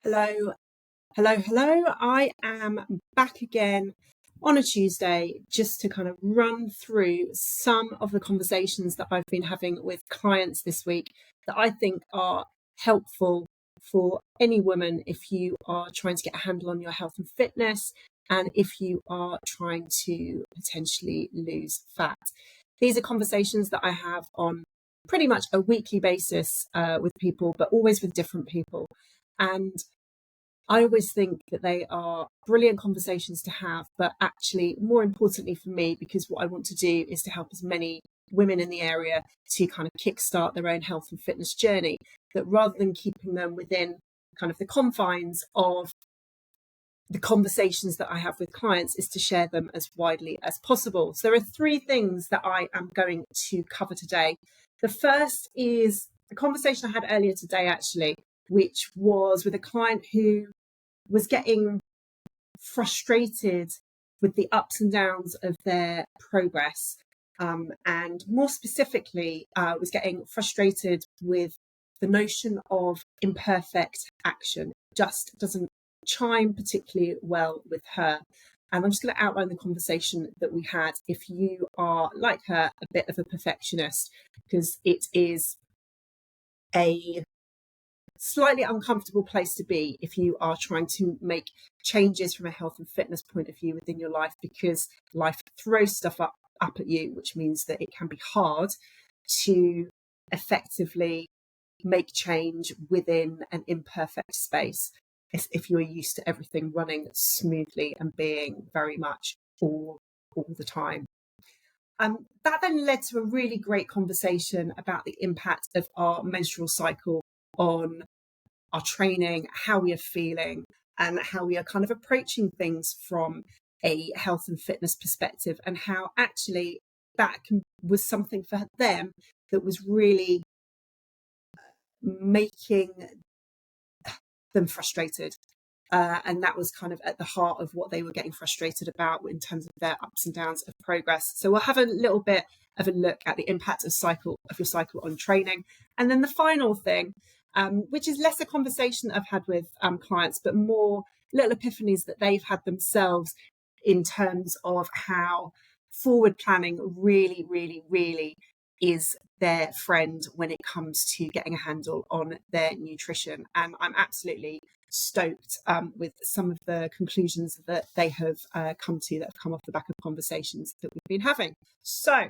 Hello, hello. I am back again on a Tuesday just to kind of run through some of the conversations that I've been having with clients this week that I think are helpful for any woman if you are trying to get a handle on your health and fitness and if you are trying to potentially lose fat. These are conversations that I have on pretty much a weekly basis with people, but always with different people. And I always think that they are brilliant conversations to have, but actually more importantly for me, because what I want to do is to help as many women in the area to kind of kickstart their own health and fitness journey, that rather than keeping them within kind of the confines of the conversations that I have with clients, is to share them as widely as possible. So there are three things that I am going to cover today. The first is a conversation I had earlier today, actually, which was with a client who was getting frustrated with the ups and downs of their progress. And more specifically, was getting frustrated with the notion of imperfect action. It just doesn't chime particularly well with her. And I'm just going to outline the conversation that we had if you are, like her, a bit of a perfectionist, because it is a slightly uncomfortable place to be if you are trying to make changes from a health and fitness point of view within your life, because life throws stuff up at you, which means that it can be hard to effectively make change within an imperfect space if you're used to everything running smoothly and being very much all the time. That then led to a really great conversation about the impact of our menstrual cycle on our training, how we are feeling, and how we are kind of approaching things from a health and fitness perspective, and how actually that was something for them that was really making them frustrated. And that was kind of at the heart of what they were getting frustrated about in terms of their ups and downs of progress. So we'll have a little bit of a look at the impact of your cycle on training. And then the final thing, which is less a conversation I've had with clients, but more little epiphanies that they've had themselves in terms of how forward planning really, really, really is their friend when it comes to getting a handle on their nutrition. And I'm absolutely stoked with some of the conclusions that they have come to, that have come off the back of conversations that we've been having. So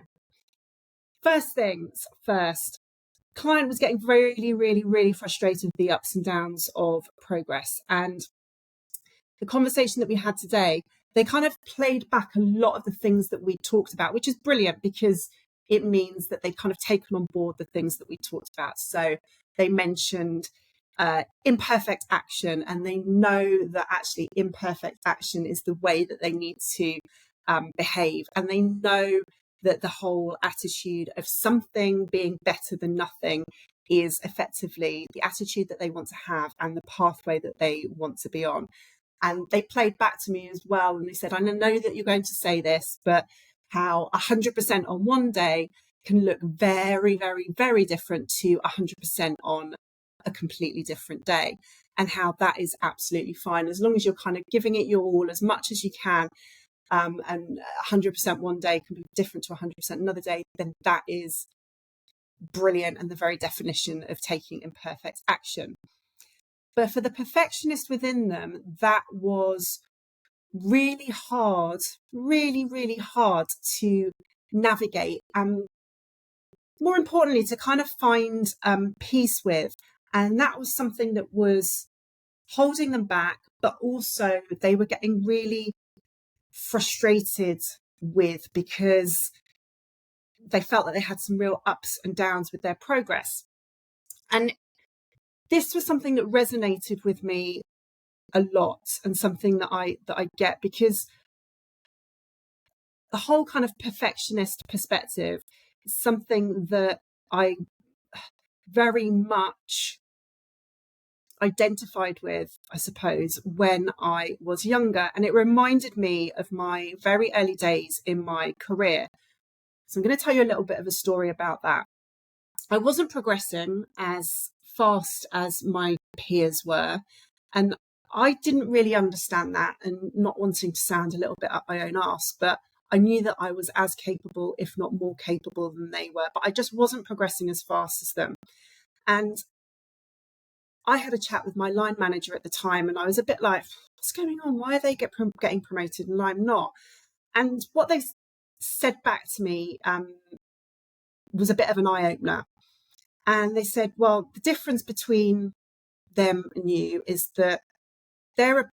first things first, client was getting really, really, really frustrated with the ups and downs of progress. And the conversation that we had today, they kind of played back a lot of the things that we talked about, which is brilliant because it means that they've kind of taken on board the things that we talked about. So they mentioned imperfect action, and they know that actually imperfect action is the way that they need to behave. And they know that the whole attitude of something being better than nothing is effectively the attitude that they want to have and the pathway that they want to be on. And they played back to me as well, and they said, I know that you're going to say this, but how 100% on one day can look very, very, very different to 100% on a completely different day, and how that is absolutely fine as long as you're kind of giving it your all as much as you can. And 100% one day can be different to 100% another day, then that is brilliant and the very definition of taking imperfect action. But for the perfectionist within them, that was really hard, really, really hard to navigate, and more importantly, to kind of find peace with. And that was something that was holding them back, but also they were getting really frustrated with, because they felt that they had some real ups and downs with their progress. And this was something that resonated with me a lot, and something that I get, because the whole kind of perfectionist perspective is something that I very much identified with, I suppose, when I was younger. And it reminded me of my very early days in my career. So I'm going to tell you a little bit of a story about that. I wasn't progressing as fast as my peers were. And I didn't really understand that, and not wanting to sound a little bit up my own arse, but I knew that I was as capable, if not more capable than they were, but I just wasn't progressing as fast as them. And I had a chat with my line manager at the time, and I was a bit like, what's going on? Why are they getting promoted and I'm not? And what they said back to me was a bit of an eye-opener. And they said, well, the difference between them and you is that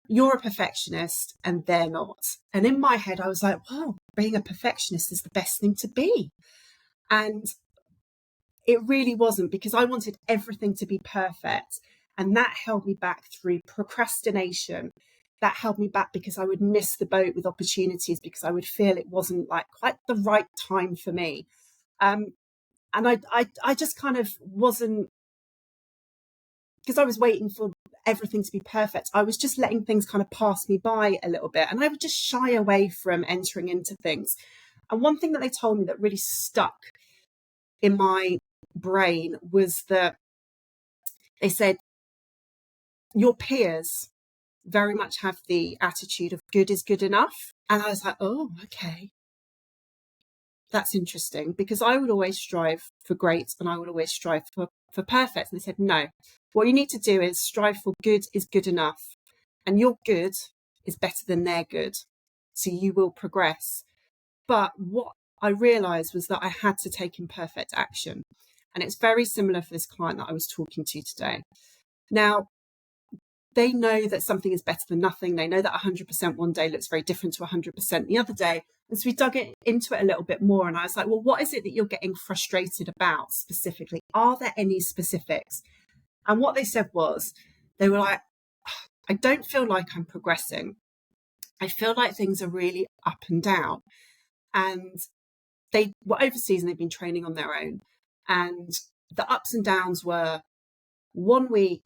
you're a perfectionist and they're not. And in my head, I was like, well, being a perfectionist is the best thing to be. And it really wasn't, because I wanted everything to be perfect. And that held me back through procrastination. That held me back because I would miss the boat with opportunities, because I would feel it wasn't like quite the right time for me. And I just kind of wasn't, because I was waiting for everything to be perfect. I was just letting things kind of pass me by a little bit, and I would just shy away from entering into things. And one thing that they told me that really stuck in my brain was that they said, your peers very much have the attitude of good is good enough. And I was like, oh, okay. That's interesting, because I would always strive for great and I would always strive for perfect. And they said, no, what you need to do is strive for good is good enough. And your good is better than their good. So you will progress. But what I realized was that I had to take imperfect action. And it's very similar for this client that I was talking to today. Now, they know that something is better than nothing. They know that 100% one day looks very different to 100% the other day. And so we dug into it a little bit more. And I was like, well, what is it that you're getting frustrated about specifically? Are there any specifics? And what they said was, they were like, I don't feel like I'm progressing. I feel like things are really up and down. And they were overseas and they've been training on their own. And the ups and downs were, 1 week,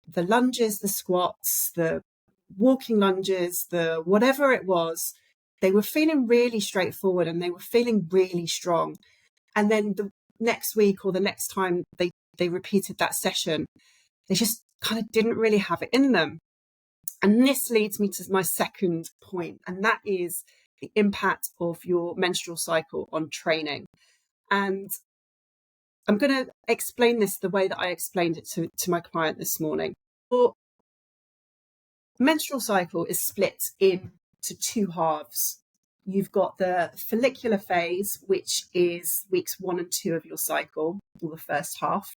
the lunges, the squats, the walking lunges, the whatever it was, they were feeling really straightforward and they were feeling really strong. And then the next week or the next time they repeated that session, they just kind of didn't really have it in them. And this leads me to my second point, and that is the impact of your menstrual cycle on training. And I'm going to explain this the way that I explained it to my client this morning. Your menstrual cycle is split into two halves. You've got the follicular phase, which is weeks 1 and 2 of your cycle, or the first half.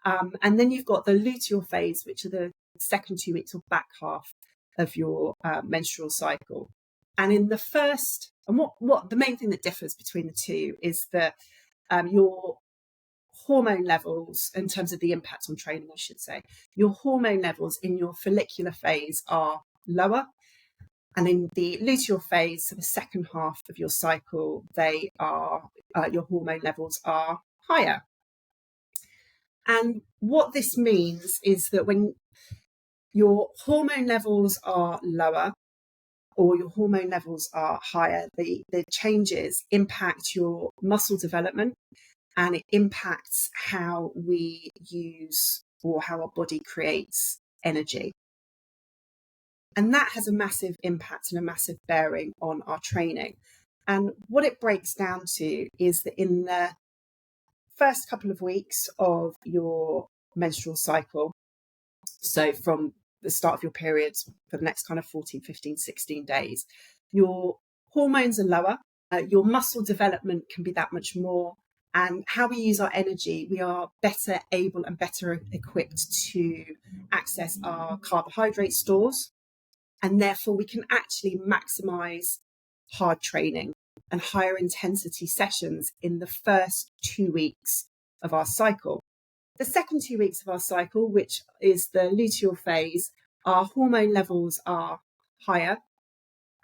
And then you've got the luteal phase, which are the second 2 weeks or back half of your menstrual cycle. And in the first, and what the main thing that differs between the two is that your hormone levels, in terms of the impact on training, I should say, your hormone levels in your follicular phase are lower. And in the luteal phase, so the second half of your cycle, they are your hormone levels are higher. And what this means is that when your hormone levels are lower or your hormone levels are higher, the changes impact your muscle development, and it impacts how we use, or how our body creates, energy. And that has a massive impact and a massive bearing on our training. And what it breaks down to is that in the first couple of weeks of your menstrual cycle, so from the start of your period for the next kind of 14, 15, 16 days, your hormones are lower, your muscle development can be that much more. And how we use our energy, we are better able and better equipped to access our carbohydrate stores. And therefore, we can actually maximize hard training and higher intensity sessions in the first 2 weeks of our cycle. The second 2 weeks of our cycle, which is the luteal phase, our hormone levels are higher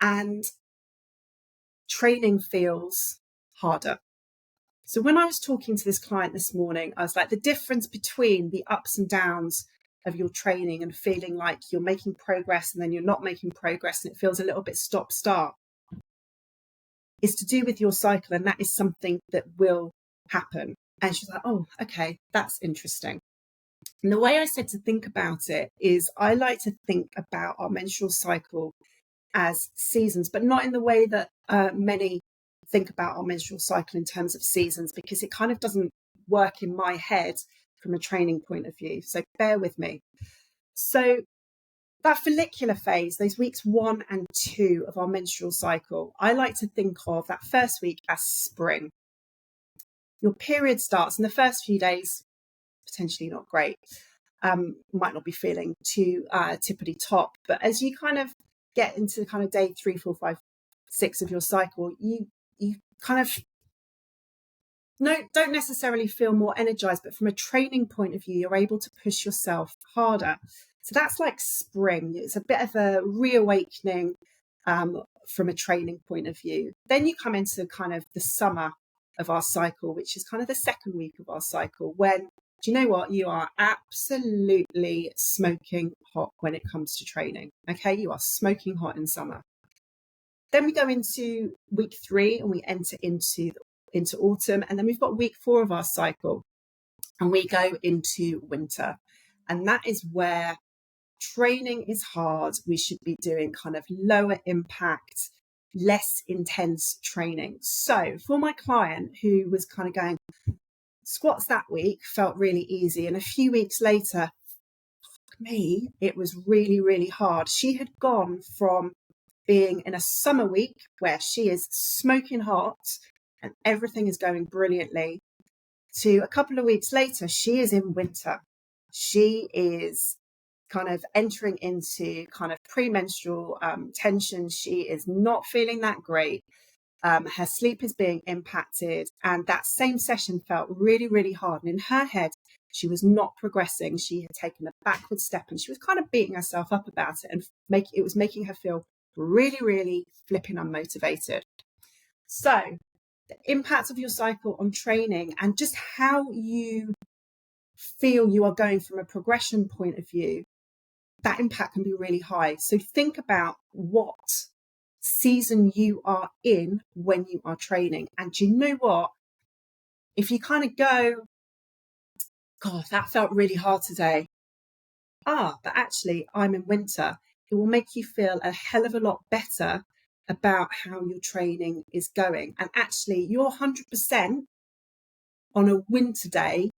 and training feels harder. So when I was talking to this client this morning, I was like, the difference between the ups and downs of your training and feeling like you're making progress and then you're not making progress and it feels a little bit stop-start is to do with your cycle, and that is something that will happen. And she's like, oh, okay, that's interesting. And the way I said to think about it is I like to think about our menstrual cycle as seasons, but not in the way that many think about our menstrual cycle in terms of seasons, because it kind of doesn't work in my head from a training point of view. So bear with me. So that follicular phase, those weeks 1 and 2 of our menstrual cycle, I like to think of that first week as spring. Your period starts, and the first few days, potentially not great. Might not be feeling too tippity top, but as you kind of get into kind of day 3, 4, 5, 6 of your cycle, you kind of don't necessarily feel more energized, but from a training point of view, you're able to push yourself harder. So that's like spring. It's a bit of a reawakening from a training point of view. Then you come into kind of the summer of our cycle, which is kind of the second week of our cycle, when, do you know what? You are absolutely smoking hot when it comes to training. Okay, you are smoking hot in summer. Then we go into week 3 and we enter into autumn. And then we've got week 4 of our cycle and we go into winter. And that is where training is hard. We should be doing kind of lower impact, less intense training. So for my client who was kind of going, squats that week felt really easy, and a few weeks later, for me, it was really, really hard. She had gone from being in a summer week where she is smoking hot and everything is going brilliantly, to a couple of weeks later, she is in winter. She is kind of entering into kind of premenstrual tension. She is not feeling that great. Her sleep is being impacted, and that same session felt really, really hard. And in her head, she was not progressing. She had taken a backward step, and she was kind of beating herself up about it, and it was making her feel really, really flipping unmotivated. So the impact of your cycle on training and just how you feel you are going from a progression point of view, that impact can be really high. So think about what season you are in when you are training. And do you know what? If you kind of go, God, that felt really hard today. But actually I'm in winter. It will make you feel a hell of a lot better about how your training is going. And actually your 100% on a winter day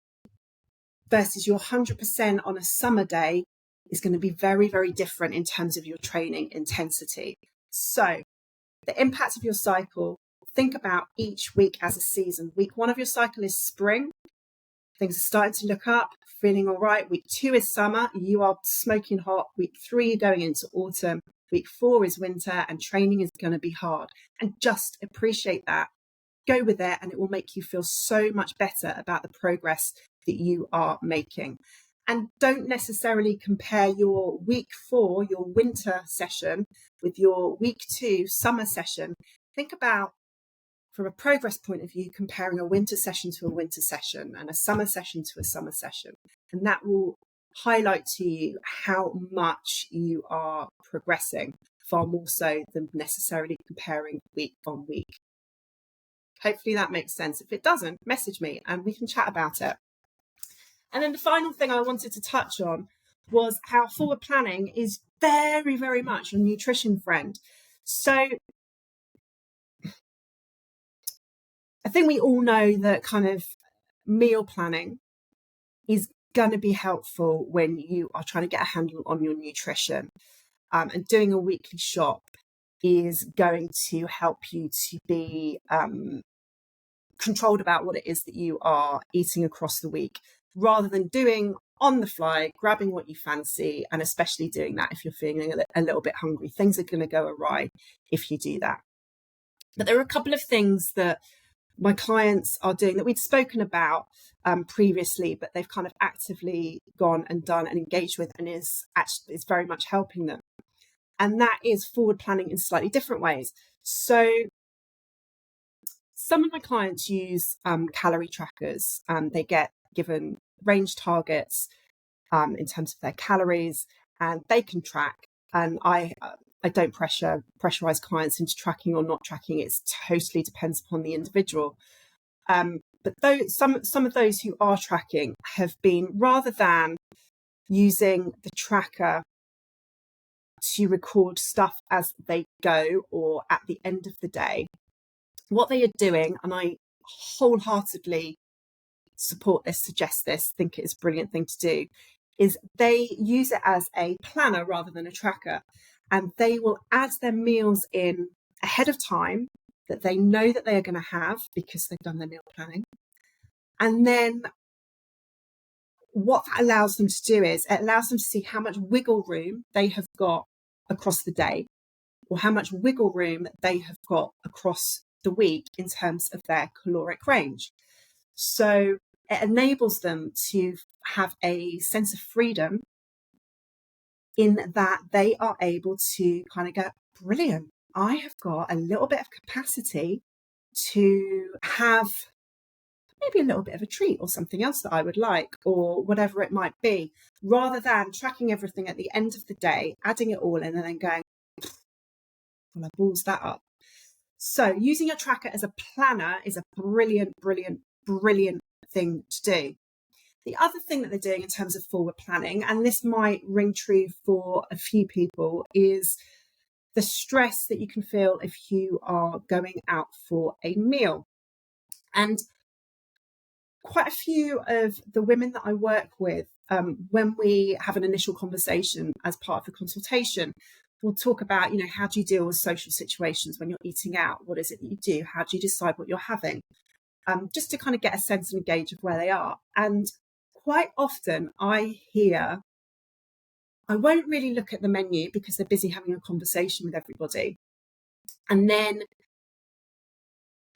versus your 100% on a summer day is going to be very, very different in terms of your training intensity. So the impact of your cycle, think about each week as a season. Week 1 of your cycle is spring. Things are starting to look up, feeling all right. Week 2 is summer. You are smoking hot. Week 3, you're going into autumn. Week 4 is winter, and training is going to be hard. And just appreciate that. Go with it, and it will make you feel so much better about the progress that you are making. And don't necessarily compare your week 4, your winter session, with your week 2 summer session. Think about, from a progress point of view, comparing a winter session to a winter session and a summer session to a summer session. And that will highlight to you how much you are progressing, far more so than necessarily comparing week on week. Hopefully that makes sense. If it doesn't, message me and we can chat about it. And then the final thing I wanted to touch on was how forward planning is very, very much a nutrition friend. So I think we all know that kind of meal planning is going to be helpful when you are trying to get a handle on your nutrition. And doing a weekly shop is going to help you to be controlled about what it is that you are eating across the week, rather than doing on the fly, grabbing what you fancy, and especially doing that if you're feeling a little bit hungry. Things are going to go awry if you do that. But there are a couple of things that my clients are doing that we'd spoken about previously, but they've kind of actively gone and done and engaged with, and is very much helping them. And that is forward planning in slightly different ways. So some of my clients use calorie trackers. They get given range targets in terms of their calories, and they can track. And I don't pressurize clients into tracking or not tracking. It totally depends upon the individual. But some of those who are tracking have been, rather than using the tracker to record stuff as they go or at the end of the day, what they are doing, and I wholeheartedly support this, suggest this, think it is a brilliant thing to do, is they use it as a planner rather than a tracker. And they will add their meals in ahead of time that they know that they are going to have because they've done their meal planning. And then what that allows them to do is it allows them to see how much wiggle room they have got across the day, or how much wiggle room they have got across the week in terms of their caloric range. So it enables them to have a sense of freedom in that they are able to kind of go, brilliant, I have got a little bit of capacity to have maybe a little bit of a treat or something else that I would like, or whatever it might be, rather than tracking everything at the end of the day, adding it all in and then going, well, I balls that up. So using a tracker as a planner is a brilliant, brilliant, brilliant thing to do. The other thing that they're doing in terms of forward planning, and this might ring true for a few people, is the stress that you can feel if you are going out for a meal. And quite a few of the women that I work with, when we have an initial conversation as part of the consultation, we'll talk about, how do you deal with social situations when you're eating out? What is it that you do? How do you decide what you're having? Just to kind of get a sense and a gauge of where they are. And quite often I hear, I won't really look at the menu because they're busy having a conversation with everybody. And then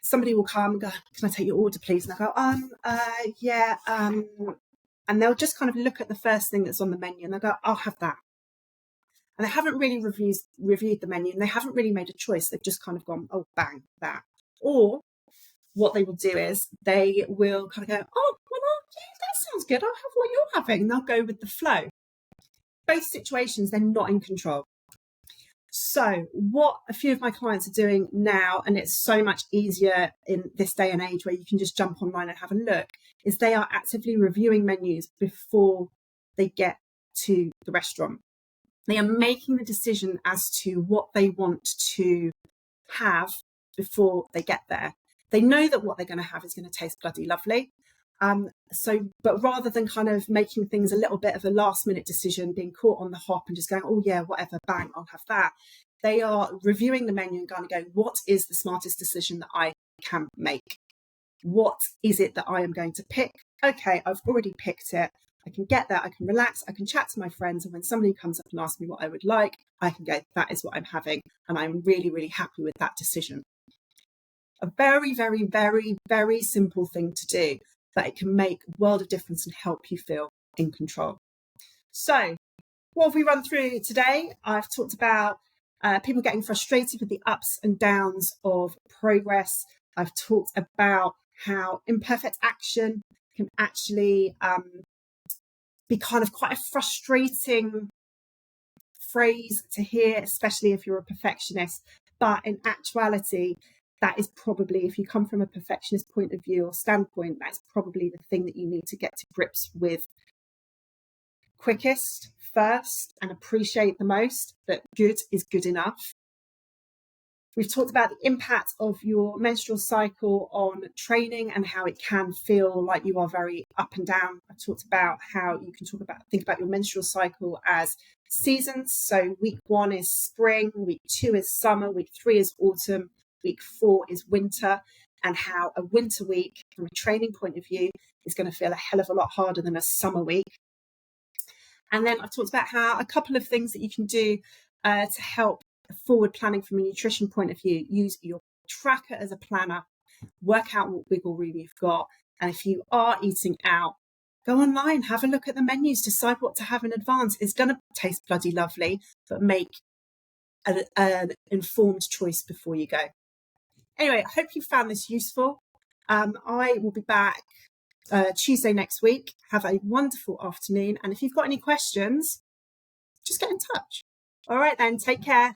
somebody will come and go, can I take your order, please? And I go, yeah. And they'll just kind of look at the first thing that's on the menu and they'll go, I'll have that. And they haven't really reviewed the menu and they haven't really made a choice. They've just kind of gone, oh, bang, that. Or what they will do is they will kind of go, oh, well, yeah, that sounds good. I'll have what you're having. And they'll go with the flow. Both situations, they're not in control. So what a few of my clients are doing now, and it's so much easier in this day and age where you can just jump online and have a look, is they are actively reviewing menus before they get to the restaurant. They are making the decision as to what they want to have before they get there. They know that what they're going to have is going to taste bloody lovely. But rather than kind of making things a little bit of a last minute decision, being caught on the hop and just going, oh yeah, whatever, bang, I'll have that. They are reviewing the menu and kind of going, what is the smartest decision that I can make? What is it that I am going to pick? Okay, I've already picked it. I can get there, I can relax, I can chat to my friends. And when somebody comes up and asks me what I would like, I can go, that is what I'm having. And I'm really, really happy with that decision. A very, very, very, very simple thing to do, but it can make a world of difference and help you feel in control. So what have we run through today? I've talked about people getting frustrated with the ups and downs of progress. I've talked about how imperfect action can actually be kind of quite a frustrating phrase to hear, especially if you're a perfectionist. But in actuality, that is probably, if you come from a perfectionist point of view or standpoint, that's probably the thing that you need to get to grips with quickest, first, and appreciate the most, that good is good enough. We've talked about the impact of your menstrual cycle on training and how it can feel like you are very up and down. I've talked about how you can think about your menstrual cycle as seasons. So week 1 is spring, week 2 is summer, week 3 is autumn, week 4 is winter, and how a winter week from a training point of view is going to feel a hell of a lot harder than a summer week. And then I've talked about how a couple of things that you can do to help forward planning from a nutrition point of view. Use your tracker as a planner, work out what wiggle room you've got. And if you are eating out, go online, have a look at the menus, decide what to have in advance. It's going to taste bloody lovely, but make an informed choice before you go. Anyway, I hope you found this useful. I will be back Tuesday next week. Have a wonderful afternoon. And if you've got any questions, just get in touch. All right then, take care.